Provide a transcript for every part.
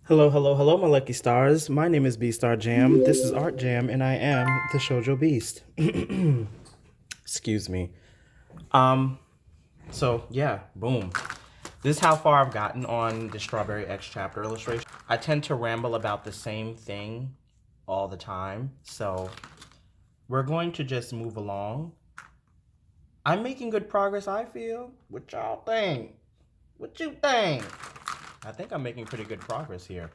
Hello, hello, hello, my lucky stars. My name is Beastar Jam. This is Art Jam, and I am the Shoujo Beast. Excuse me. Um, so yeah, boom. This is how far I've gotten on the Strawberry X chapter illustration. I tend to ramble about the same thing all the time, so we're going to just move along. I'm making good progress, I feel. What y'all think? What you think? I think I'm making pretty good progress here.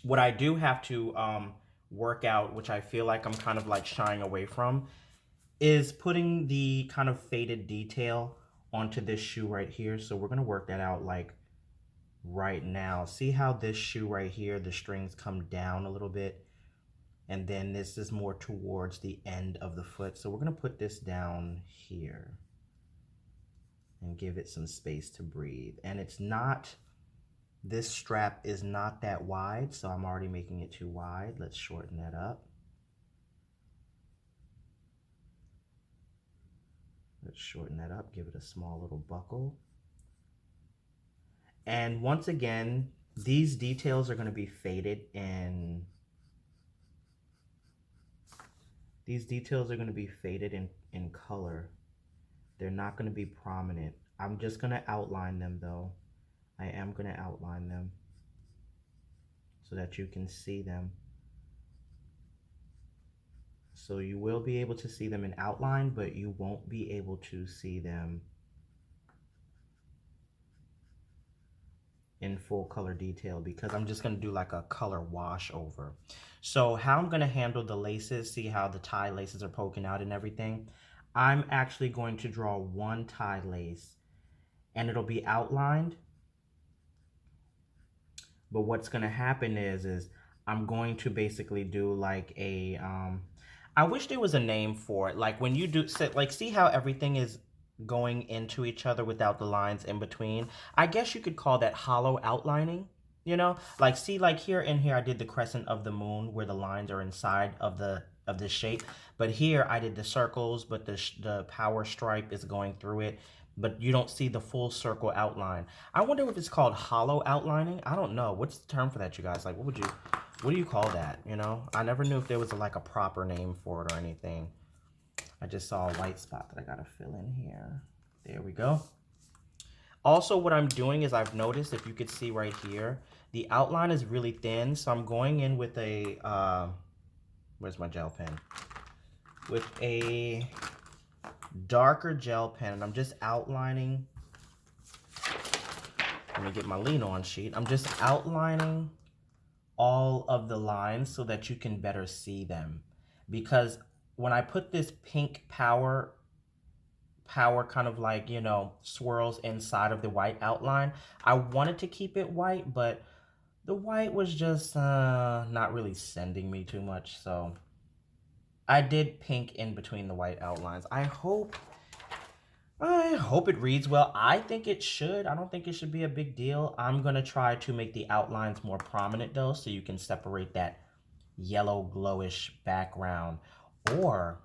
What I do have to work out, which I feel like I'm kind of like shying away from, is putting the kind of faded detail onto this shoe right here. So we're gonna work that out like right now. See how this shoe right here, the strings come down a little bit, and then this is more towards the end of the foot. So we're gonna put this down here and give it some space to breathe. And it's not, this strap is not that wide, so I'm already making it too wide. Let's shorten that up. Let's shorten that up, give it a small little buckle. And once again, these details are going to be faded in, in color. They're not going to be prominent. I'm just going to outline them though. I am going to outline them so that you can see them. So you will be able to see them in outline, but you won't be able to see them in full color detail because I'm just going to do like a color wash over. So how I'm going to handle the laces, see how the tie laces are poking out and everything. I'm actually going to draw one tie lace and it'll be outlined. But what's going to happen is I'm going to basically do like a, I wish there was a name for it. Like when you do, like see how everything is going into each other without the lines in between. I guess you could call that hollow outlining, you know? Like see like here and here I did the crescent of the moon where the lines are inside of the shape, but here I did the circles, but the power stripe is going through it, but you don't see the full circle outline. I wonder if it's called hollow outlining. I don't know. What's the term for that, you guys? Like what do you call that, you know? I never knew if there was like a proper name for it or anything. I just saw a white spot that I gotta fill in here. There we go. Also, what I'm doing is I've noticed, if you could see right here, the outline is really thin. So I'm going in with a, where's my gel pen? With a darker gel pen, and I'm just outlining. Let me get my lean on sheet. I'm just outlining all of the lines so that you can better see them. Because when I put this pink power kind of like, you know, swirls inside of the white outline, I wanted to keep it white, but the white was just not really sending me too much. So I did pink in between the white outlines. I hope it reads well. I think it should. I don't think it should be a big deal. I'm going to try to make the outlines more prominent though, so you can separate that yellow glowish background. Or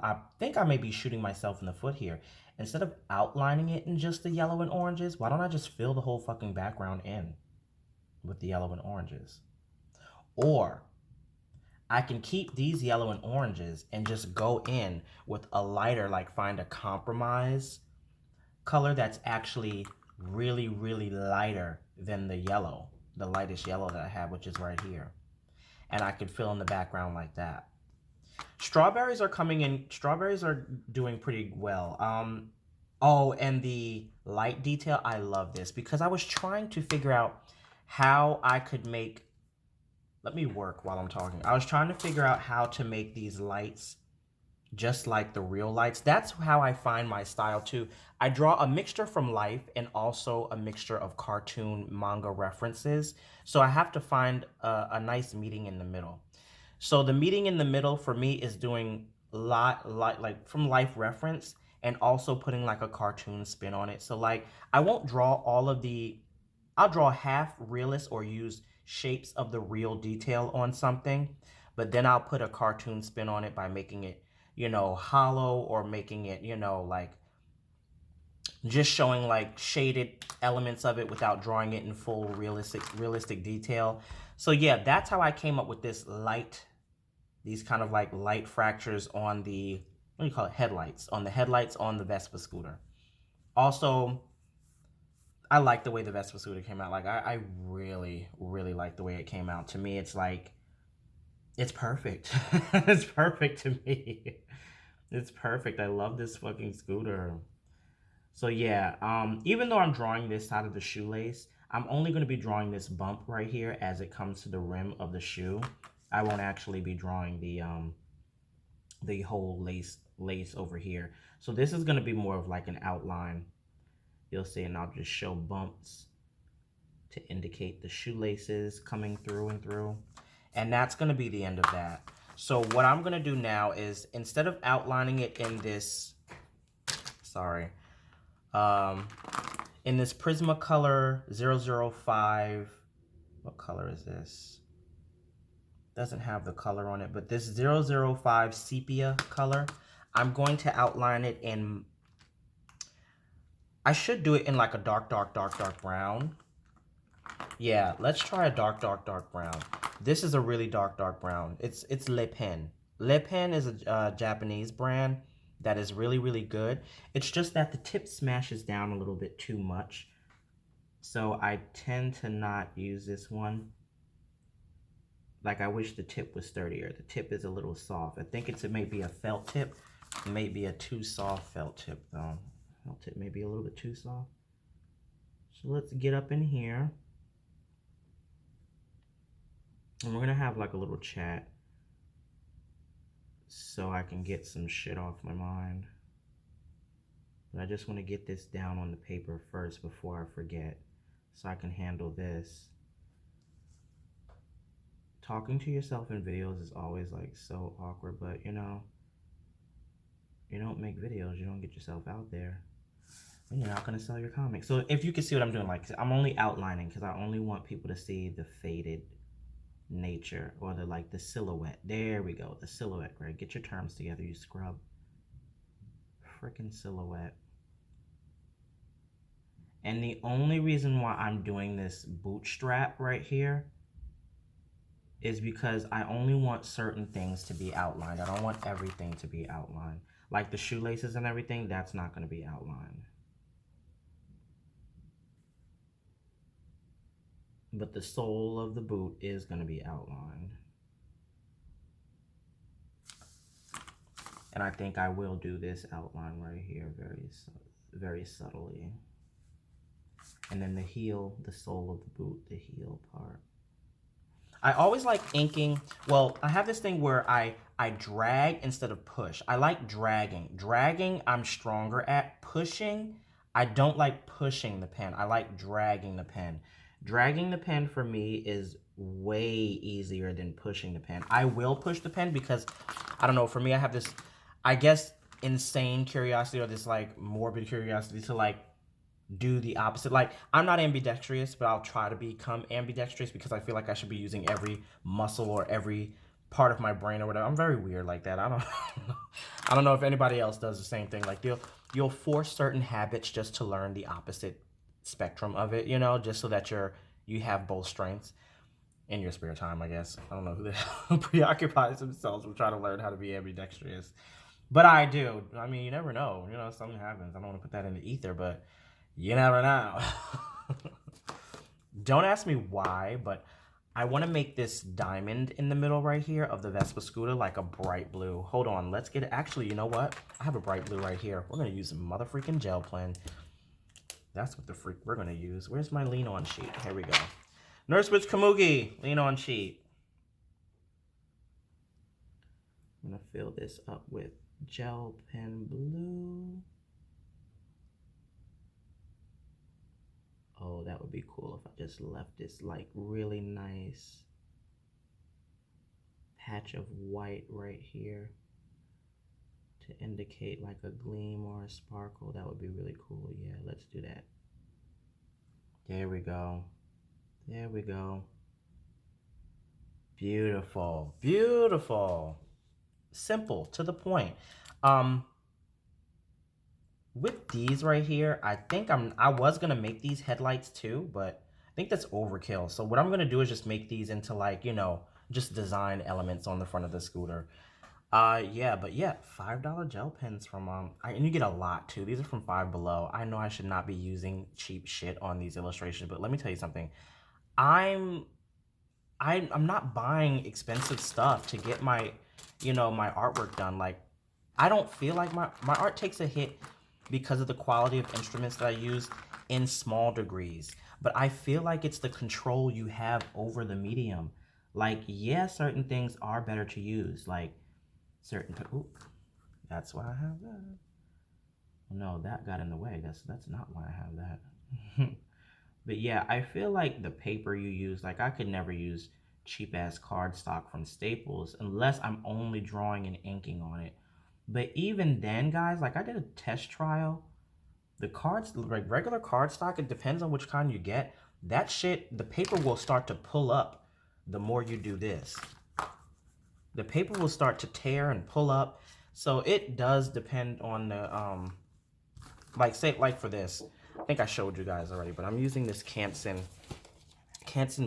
I think I may be shooting myself in the foot here. Instead of outlining it in just the yellow and oranges, why don't I just fill the whole fucking background in with the yellow and oranges? Or I can keep these yellow and oranges and just go in with a lighter, like find a compromise color that's actually really, really lighter than the yellow, the lightest yellow that I have, which is right here. And I could fill in the background like that. Strawberries are coming in, strawberries are doing pretty well. Oh, and the light detail, I love this because I was trying to figure out how I could make, let me work while I'm talking. I was trying to figure out how to make these lights just like the real lights. That's how I find my style too. I draw a mixture from life and also a mixture of cartoon manga references. So I have to find a nice meeting in the middle. So the meeting in the middle for me is doing like from life reference and also putting like a cartoon spin on it. So like I won't draw all of the, I'll draw half realist or use shapes of the real detail on something, but then I'll put a cartoon spin on it by making it, you know, hollow or making it, you know, like just showing like shaded elements of it without drawing it in full realistic detail. So yeah, that's how I came up with this these kind of like light fractures on the, what do you call it, headlights, on the Vespa scooter. Also, I like the way the Vespa scooter came out. Like I really like the way it came out. To me, it's like, it's perfect. It's perfect to me. It's perfect. I love this fucking scooter. So yeah, even though I'm drawing this side of the shoelace, I'm only going to be drawing this bump right here as it comes to the rim of the shoe. I won't actually be drawing the whole lace over here. So this is going to be more of like an outline. You'll see, and I'll just show bumps to indicate the shoelaces coming through and through. And that's going to be the end of that. So what I'm going to do now is, instead of outlining it in this, in this Prismacolor 005, what color is this? Doesn't have the color on it, but this 005 sepia color, I'm going to outline it in, I should do it in like a dark brown. Yeah, let's try a dark brown. This is a really dark brown. It's Le Pen. Le Pen is a Japanese brand that is really good. It's just that the tip smashes down a little bit too much. So I tend to not use this one. Like, I wish the tip was sturdier. The tip is a little soft. I think it's maybe a felt tip. Maybe a too soft felt tip though. Felt tip may be a little bit too soft. So let's get up in here. And we're gonna have like a little chat so I can get some shit off my mind. But I just want to get this down on the paper first before I forget, so I can handle this. Talking to yourself in videos is always like so awkward, but you know, you don't make videos, you don't get yourself out there, and you're not gonna sell your comics. So if you can see what I'm doing, like, I'm only outlining because I only want people to see the faded nature, or the like the silhouette. There we go, the silhouette, right? Get your terms together, you scrub. Freaking silhouette. And the only reason why I'm doing this bootstrap right here is because I only want certain things to be outlined. I don't want everything to be outlined. Like the shoelaces and everything, that's not going to be outlined. But the sole of the boot is going to be outlined. And I think I will do this outline right here very subtly. And then the heel, the sole of the boot, the heel part. I always like inking. Well, I have this thing where I drag instead of push. I like dragging. Dragging, I'm stronger at. Pushing, I don't like pushing the pen. I like dragging the pen. Dragging the pen for me is way easier than pushing the pen. I will push the pen because, I don't know, for me I have this, I guess, insane curiosity, or this like morbid curiosity to like do the opposite. Like, I'm not ambidextrous, but I'll try to become ambidextrous because I feel like I should be using every muscle or every part of my brain or whatever. I'm very weird like that. I don't know if anybody else does the same thing. Like, you'll force certain habits just to learn the opposite spectrum of it, you know, just so that you have both strengths in your spare time, I guess. I don't know who preoccupies themselves with trying to learn how to be ambidextrous, but I do. I mean, you never know, you know, something happens. I don't want to put that in the ether, but you never know. Don't ask me why, but I want to make this diamond in the middle right here of the Vespa scooter like a bright blue. Hold on, let's get it. Actually, you know what? I have a bright blue right here. We're going to use a motherfreaking gel pen. That's what the freak we're going to use. Where's my lean on sheet? Here we go. Nurse Witch Kamugi, lean on sheet. I'm going to fill this up with gel pen blue. Oh, that would be cool if I just left this like really nice patch of white right here to indicate like a gleam or a sparkle. That would be really cool. Yeah, let's do that. There we go. There we go. Beautiful. Beautiful. Simple, to the point. with these right here, I was gonna make these headlights too, but I think that's overkill. So what I'm gonna do is just make these into like, you know, just design elements on the front of the scooter. Yeah, but yeah, $5 gel pens from and you get a lot too. These are from Five Below. I know I should not be using cheap shit on these illustrations, but let me tell you something. I'm I'm not buying expensive stuff to get my, you know, my artwork done. Like, I don't feel like my art takes a hit because of the quality of instruments that I use in small degrees. But I feel like it's the control you have over the medium. Like, yeah, certain things are better to use. Like, certain, ooh, that's why I have that. No, that got in the way. That's not why I have that. But yeah, I feel like the paper you use, like I could never use cheap ass cardstock from Staples unless I'm only drawing and inking on it. But even then, guys, like I did a test trial. The cards, like regular cardstock, it depends on which kind you get. That shit, the paper will start to pull up the more you do this. The paper will start to tear and pull up. So it does depend on the, like say, like for this, I think I showed you guys already, but I'm using this Canson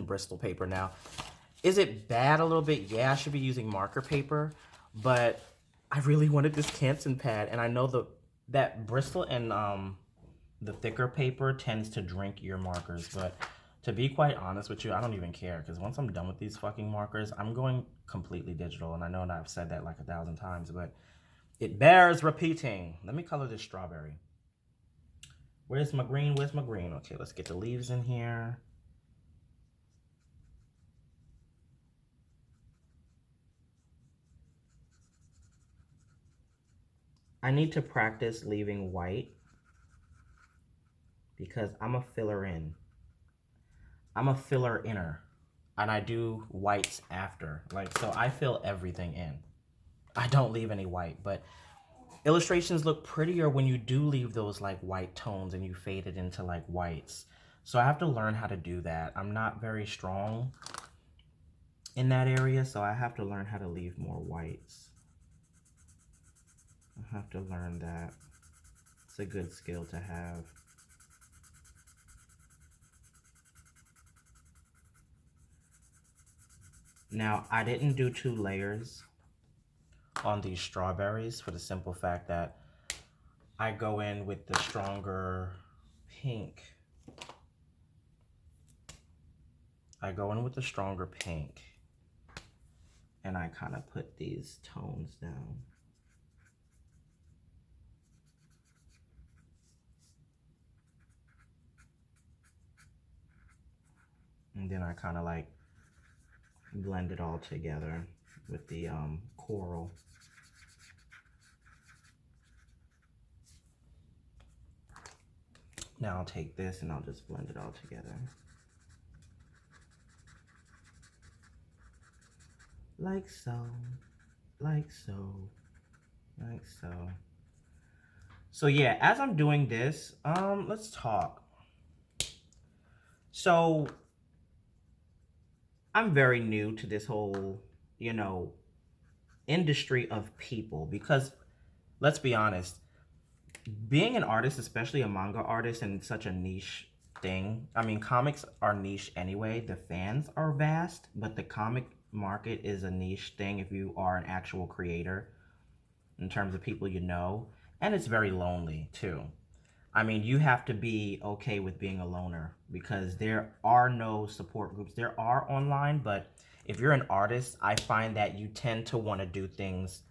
Bristol paper now. Is it bad a little bit? Yeah, I should be using marker paper, but I really wanted this Canson pad, and I know that Bristol and the thicker paper tends to drink your markers, but to be quite honest with you, I don't even care, because once I'm done with these fucking markers, I'm going completely digital, and I know that I've said that like 1,000 times, but it bears repeating. Let me color this strawberry. Where's my green? Where's my green? Okay, let's get the leaves in here. I need to practice leaving white because I'm a filler in. I'm a filler inner, and I do whites after. Like, so I fill everything in. I don't leave any white, but illustrations look prettier when you do leave those like white tones and you fade it into like whites. So I have to learn how to do that. I'm not very strong in that area, so I have to learn how to leave more whites. I have to learn that. It's a good skill to have. Now, I didn't do 2 layers on these strawberries for the simple fact that I go in with the stronger pink. I go in with the stronger pink, and I kind of put these tones down. And then I kind of like blend it all together with the coral. Now I'll take this and I'll just blend it all together. Like so, like so, like so. So yeah, as I'm doing this, let's talk. So I'm very new to this whole, you know, industry of people because let's be honest, being an artist, especially a manga artist, and such a niche thing. I mean, comics are niche anyway. The fans are vast, but the comic market is a niche thing if you are an actual creator in terms of people you know. And it's very lonely too. I mean, you have to be okay with being a loner because there are no support groups. There are online, but if you're an artist, I find that you tend to want to do things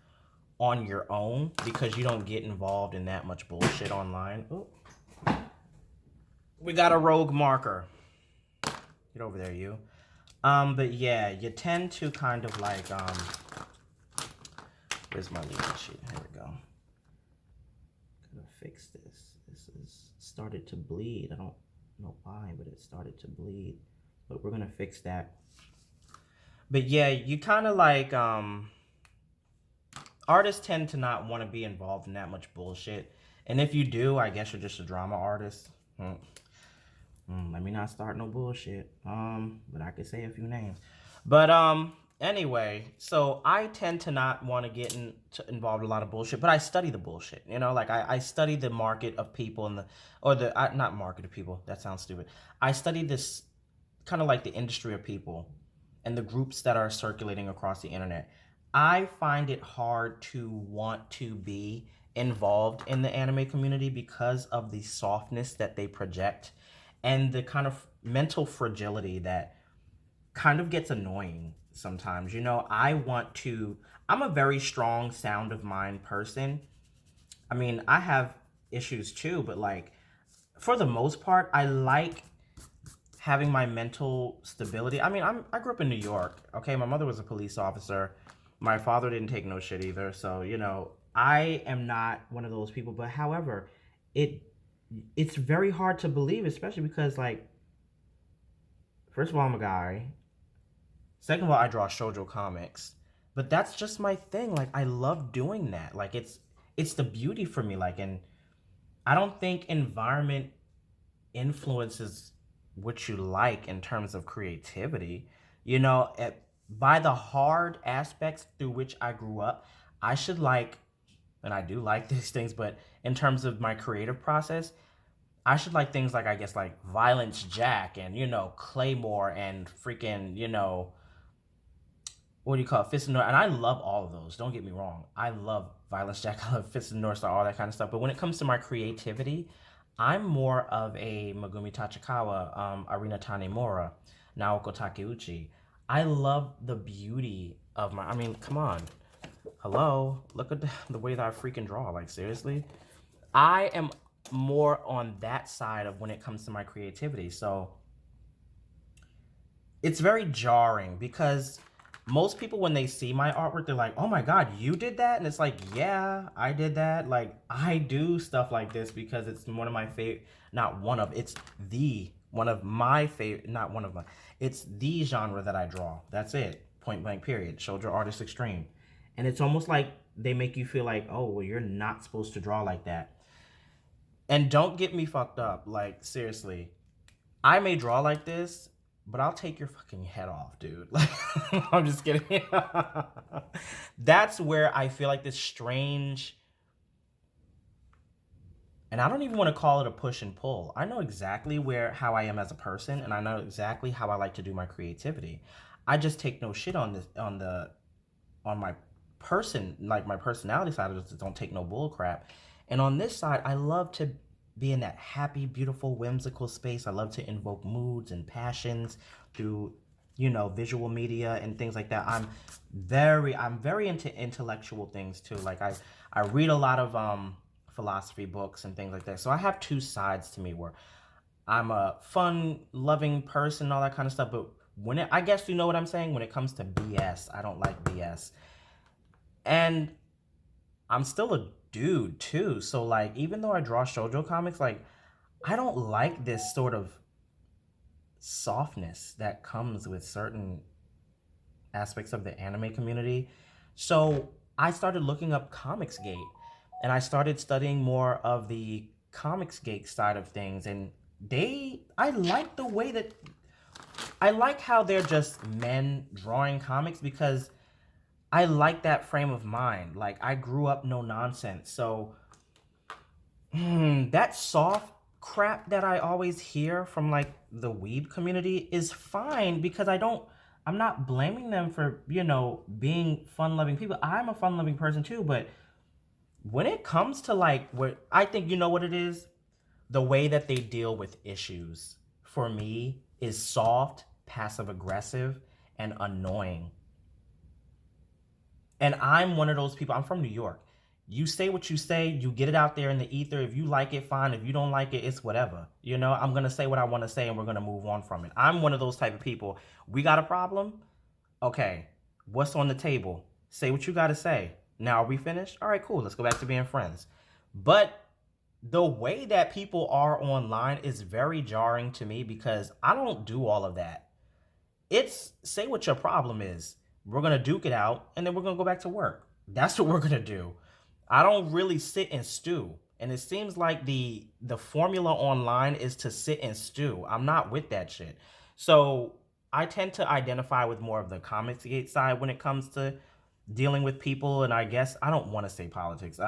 on your own because you don't get involved in that much bullshit online. Ooh. We got a rogue marker. Get over there, you. But yeah, you tend to kind of like, where's my leading sheet? Here we go. Gotta fix this. This is started to bleed. I don't know why, but it started to bleed. But we're gonna fix that. But yeah, you kind of like, artists tend to not want to be involved in that much bullshit. And if you do, I guess you're just a drama artist. Let me not start no bullshit. But I could say a few names. But Anyway, so I tend to not want to involved in a lot of bullshit, but I study the bullshit. Like I study the market of people and not market of people. That sounds stupid. I study this kind of like the industry of people and the groups that are circulating across the internet. I find it hard to want to be involved in the anime community because of the softness that they project and the kind of mental fragility that kind of gets annoying sometimes. I'm a very strong sound of mind person. I mean, I have issues too, but like for the most part, I like having my mental stability. I mean, I grew up in New York. Okay, my mother was a police officer. My father didn't take no shit either. So, I am not one of those people, but however, it it's very hard to believe, especially because like first of all, I'm a guy. Second of all, I draw shoujo comics. But that's just my thing. Like I love doing that. Like it's the beauty for me. Like, and I don't think environment influences what you like in terms of creativity. By the hard aspects through which I grew up, I should like, and I do like these things, but in terms of my creative process, I should like things like, I guess, like Violence Jack and, Claymore and freaking, what do you call it, Fist of North, and I love all of those. Don't get me wrong. I love Violence Jack, I love Fist of North Star, all that kind of stuff. But when it comes to my creativity, I'm more of a Megumi Tachikawa, Arina Tanemura, Naoko Takeuchi. I love the beauty of my. I mean, come on, hello, look at the way that I freaking draw. Like seriously, I am more on that side of when it comes to my creativity. So it's very jarring because most people when they see my artwork they're like, oh my god, you did that? And it's like, yeah, I did that. Like I do stuff like this because it's one of my favorite, not one of, it's the one of my favorite, not one of my, it's the genre that I draw. That's it, point blank period. Shoujo Artist Extreme. And it's almost like they make you feel like, oh well, you're not supposed to draw like that. And don't get me fucked up, like seriously, I may draw like this, but I'll take your fucking head off, dude. Like, I'm just kidding. That's where I feel like this strange, and I don't even want to call it a push and pull. I know exactly how I am as a person, and I know exactly how I like to do my creativity. I just take no shit on this on my person, like my personality side. I just don't take no bull crap. And on this side, I love to be in that happy, beautiful, whimsical space. I love to invoke moods and passions through, visual media and things like that. I'm very into intellectual things too. Like I read a lot of philosophy books and things like that. So I have two sides to me where I'm a fun, loving person, all that kind of stuff. But I guess you know what I'm saying? When it comes to BS, I don't like BS. And I'm still a dude too. So like, even though I draw shoujo comics, like I don't like this sort of softness that comes with certain aspects of the anime community. So I started looking up comicsgate and I started studying more of the comicsgate side of things. And I like the way that, I like how they're just men drawing comics because I like that frame of mind. Like I grew up no nonsense. So that soft crap that I always hear from like the weeb community is fine because I'm not blaming them for, being fun-loving people. I'm a fun-loving person too, but when it comes to like what I think, you know what it is? The way that they deal with issues for me is soft, passive aggressive, and annoying. And I'm one of those people. I'm from New York. You say what you say, you get it out there in the ether. If you like it, fine. If you don't like it, it's whatever. I'm going to say what I want to say and we're going to move on from it. I'm one of those type of people. We got a problem? Okay. What's on the table? Say what you got to say. Now, are we finished? All right, cool. Let's go back to being friends. But the way that people are online is very jarring to me because I don't do all of that. It's say what your problem is. We're going to duke it out and then we're going to go back to work. That's what we're going to do. I don't really sit and stew. And it seems like the formula online is to sit and stew. I'm not with that shit. So I tend to identify with more of the comicsgate side when it comes to dealing with people, and I guess I don't want to say politics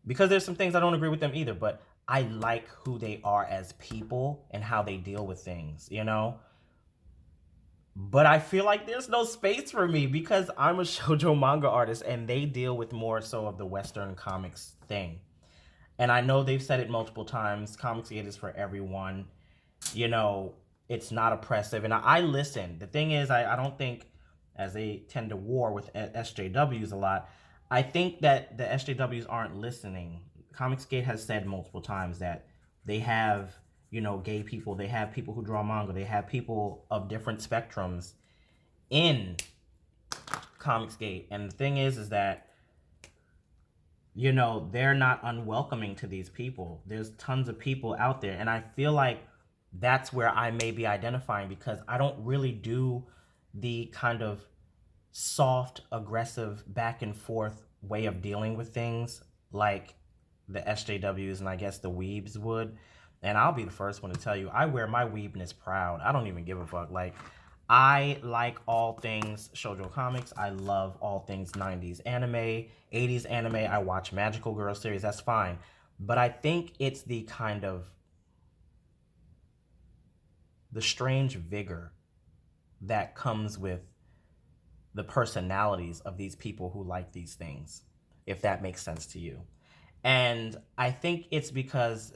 because there's some things I don't agree with them either, but I like who they are as people and how they deal with things, you know? But I feel like there's no space for me because I'm a shoujo manga artist and they deal with more so of the Western comics thing. And I know they've said it multiple times, comicsgate is for everyone. You know, it's not oppressive. And I listen. The thing is, I don't think, as they tend to war with SJWs a lot, I think that the SJWs aren't listening. Comicsgate has said multiple times that they have, you know, gay people, they have people who draw manga, they have people of different spectrums in Comicsgate. And the thing is that, you know, they're not unwelcoming to these people. There's tons of people out there. And I feel like that's where I may be identifying because I don't really do the kind of soft, aggressive, back and forth way of dealing with things like the SJWs and I guess the weebs would. And I'll be the first one to tell you, I wear my weebness proud. I don't even give a fuck. Like, I like all things shoujo comics. I love all things 90s anime, 80s anime. I watch Magical Girl series. That's fine. But I think it's the kind of the strange vigor that comes with the personalities of these people who like these things, if that makes sense to you. And I think it's because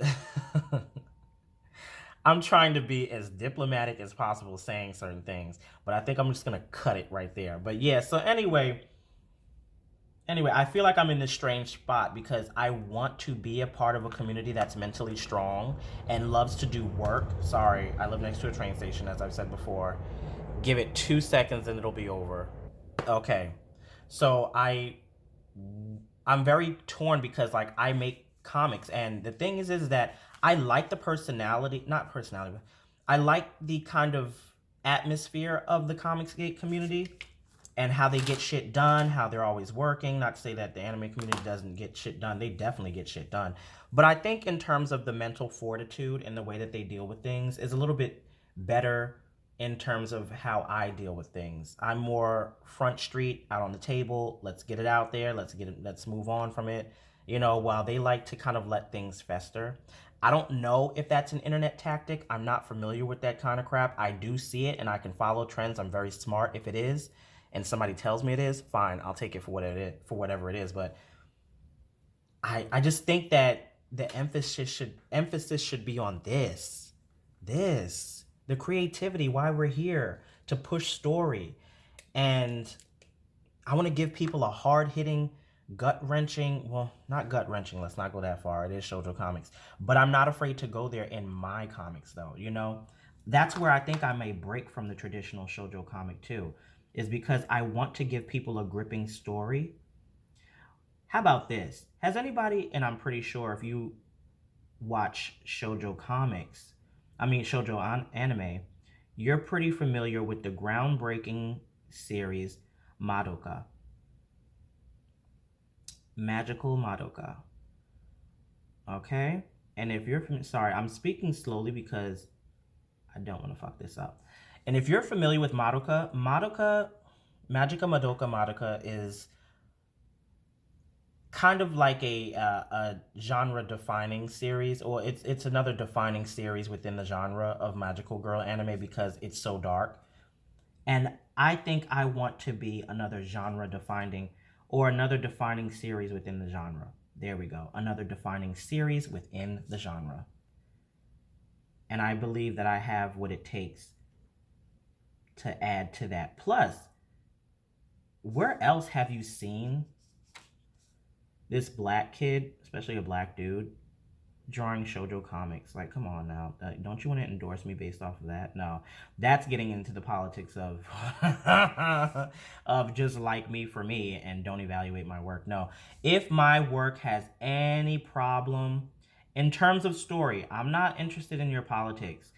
I'm trying to be as diplomatic as possible saying certain things, but I think I'm just gonna cut it right there. But yeah, so anyway, I feel like I'm in this strange spot because I want to be a part of a community that's mentally strong and loves to do work. Sorry, I live next to a train station, as I've said before. Give it 2 seconds and it'll be over. Okay, so I'm very torn because like I make comics, and the thing is that I like the personality, not personality, but I like the kind of atmosphere of the Comicsgate community and how they get shit done, how they're always working. Not to say that the anime community doesn't get shit done. They definitely get shit done. But I think in terms of the mental fortitude and the way that they deal with things is a little bit better in terms of how I deal with things. I'm more front street, out on the table. Let's get it out there. Let's move on from it. You know, while they like to kind of let things fester. I don't know if that's an internet tactic. I'm not familiar with that kind of crap. I do see it and I can follow trends. I'm very smart if it is. And somebody tells me it is, fine, I'll take it for whatever it is. But I just think that the emphasis should be on the creativity, why we're here, to push story. And I want to give people a hard-hitting, gut-wrenching, well, not gut-wrenching, let's not go that far, it is shoujo comics, but I'm not afraid to go there in my comics though, you know? That's where I think I may break from the traditional shoujo comic too, is because I want to give people a gripping story. How about this? Has anybody, and I'm pretty sure if you watch shoujo comics, shoujo anime, you're pretty familiar with the groundbreaking series Madoka. Magical Madoka. Okay? And if you're sorry, I'm speaking slowly because I don't want to fuck this up. And if you're familiar with Magica Madoka is kind of like a genre-defining series, or it's another defining series within the genre of magical girl anime because it's so dark. And I think I want to be another genre-defining or another defining series within the genre. There we go. Another defining series within the genre. And I believe that I have what it takes to add to that. Plus, where else have you seen this black kid, especially a black dude, drawing shoujo comics? Like, come on now. Don't you want to endorse me based off of that? No. That's getting into the politics of of just like me for me and don't evaluate my work. No. If my work has any problem in terms of story, I'm not interested in your politics,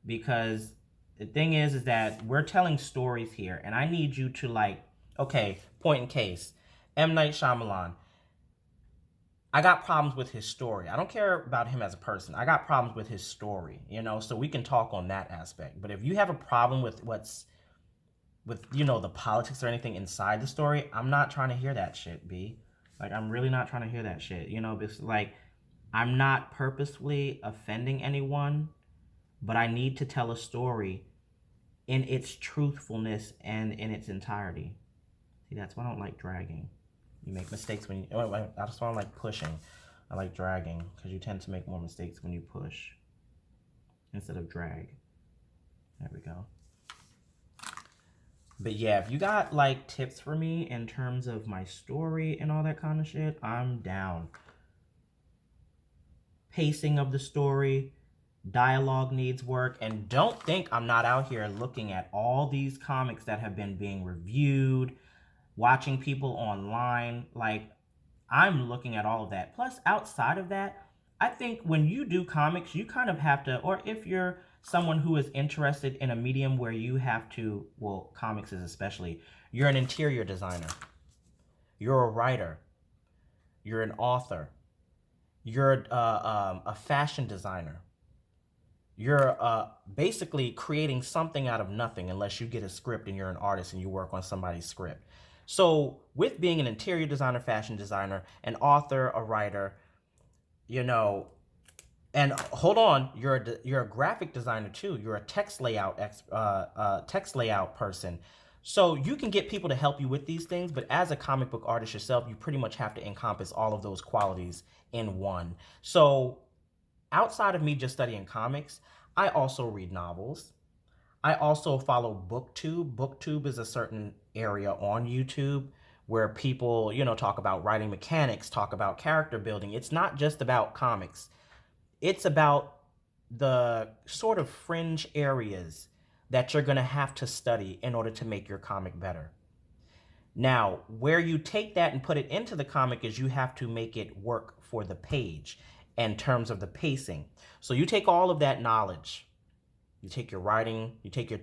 because the thing is that we're telling stories here and I need you to, like, okay, point in case, M. Night Shyamalan. I got problems with his story. I don't care about him as a person. I got problems with his story, so we can talk on that aspect. But if you have a problem with the politics or anything inside the story, I'm not trying to hear that shit, B. Like, I'm really not trying to hear that shit. Because, like, I'm not purposefully offending anyone, but I need to tell a story in its truthfulness and in its entirety. See, that's why I don't like dragging. You make mistakes when you... That's why I like pushing. I like dragging, because you tend to make more mistakes when you push instead of drag. There we go. But yeah, if you got like tips for me in terms of my story and all that kind of shit, I'm down. Pacing of the story, dialogue needs work, and don't think I'm not out here looking at all these comics that have been being reviewed, watching people online. Like, I'm looking at all of that. Plus, outside of that, I think when you do comics, you kind of have to, or if you're someone who is interested in a medium where you have to, well, comics is especially, you're an interior designer, you're a writer, you're an author, you're a fashion designer, you're basically creating something out of nothing unless you get a script and you're an artist and you work on somebody's script. So with being an interior designer, fashion designer, an author, a writer, and hold on, you're a graphic designer too. You're a text layout person. So you can get people to help you with these things, but as a comic book artist yourself, you pretty much have to encompass all of those qualities in one. So outside of me just studying comics, I also read novels. I also follow BookTube. BookTube is a certain area on YouTube where people, talk about writing mechanics, talk about character building. It's not just about comics. It's about the sort of fringe areas that you're going to have to study in order to make your comic better. Now, where you take that and put it into the comic is you have to make it work for the page in terms of the pacing. So you take all of that knowledge, you take your writing, you take your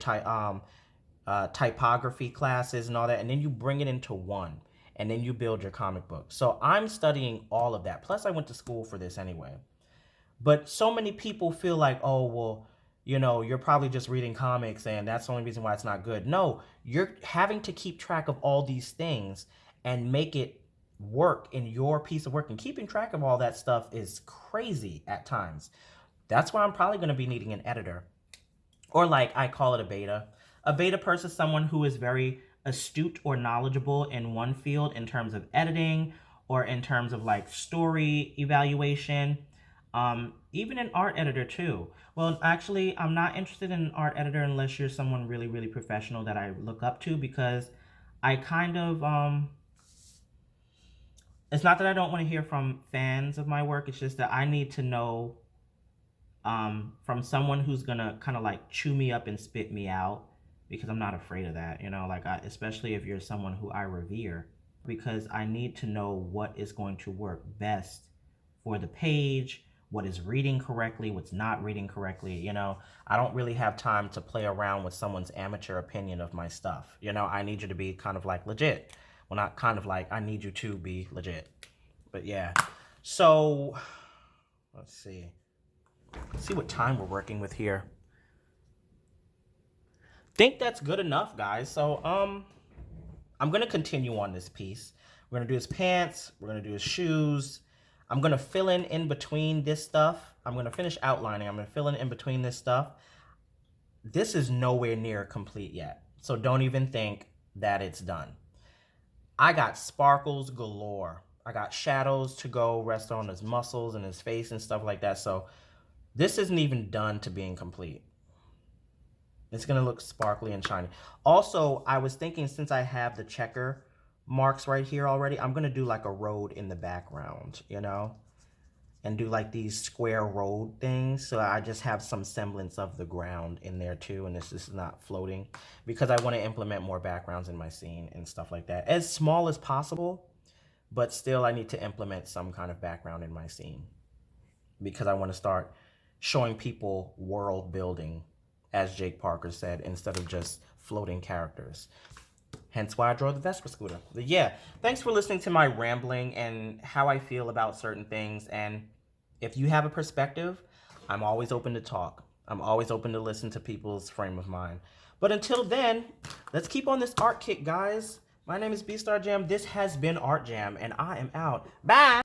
typography classes and all that, and then you bring it into one, and then you build your comic book. So I'm studying all of that. Plus, I went to school for this anyway. But so many people feel like, oh, well, you're probably just reading comics and that's the only reason why it's not good. No, you're having to keep track of all these things and make it work in your piece of work. And keeping track of all that stuff is crazy at times. That's why I'm probably going to be needing an editor. Or like I call it a beta. A beta person is someone who is very astute or knowledgeable in one field in terms of editing or in terms of like story evaluation. Even an art editor too. Well, actually, I'm not interested in an art editor unless you're someone really, really professional that I look up to, because I kind of, it's not that I don't want to hear from fans of my work. It's just that I need to know from someone who's gonna kind of like chew me up and spit me out, because I'm not afraid of that, like especially if you're someone who I revere, because I need to know what is going to work best for the page, what is reading correctly, what's not reading correctly. I don't really have time to play around with someone's amateur opinion of my stuff. I need you to be kind of like legit. Well, not kind of like, I need you to be legit. But yeah, so let's see. Let's see what time we're working with here. Think that's good enough, guys. So I'm gonna continue on this piece. We're gonna do his pants, we're gonna do his shoes. I'm gonna fill in between this stuff. I'm gonna finish outlining. I'm gonna fill in between this stuff. This is nowhere near complete yet, so don't even think that it's done. I got sparkles galore. I got shadows to go rest on his muscles and his face and stuff like that. So this isn't even done to being complete. It's gonna look sparkly and shiny. Also, I was thinking, since I have the checker marks right here already, I'm gonna do like a road in the background, and do like these square road things, so I just have some semblance of the ground in there too, and this is not floating, because I want to implement more backgrounds in my scene and stuff like that, as small as possible, but still I need to implement some kind of background in my scene, because I want to start showing people world building, as Jake Parker said, instead of just floating characters. Hence why I drove the Vespa scooter. But yeah, thanks for listening to my rambling and how I feel about certain things. And if you have a perspective, I'm always open to talk. I'm always open to listen to people's frame of mind. But until then, let's keep on this art kick, guys. My name is ARTJAM. This has been ARTJAM, and I am out. Bye!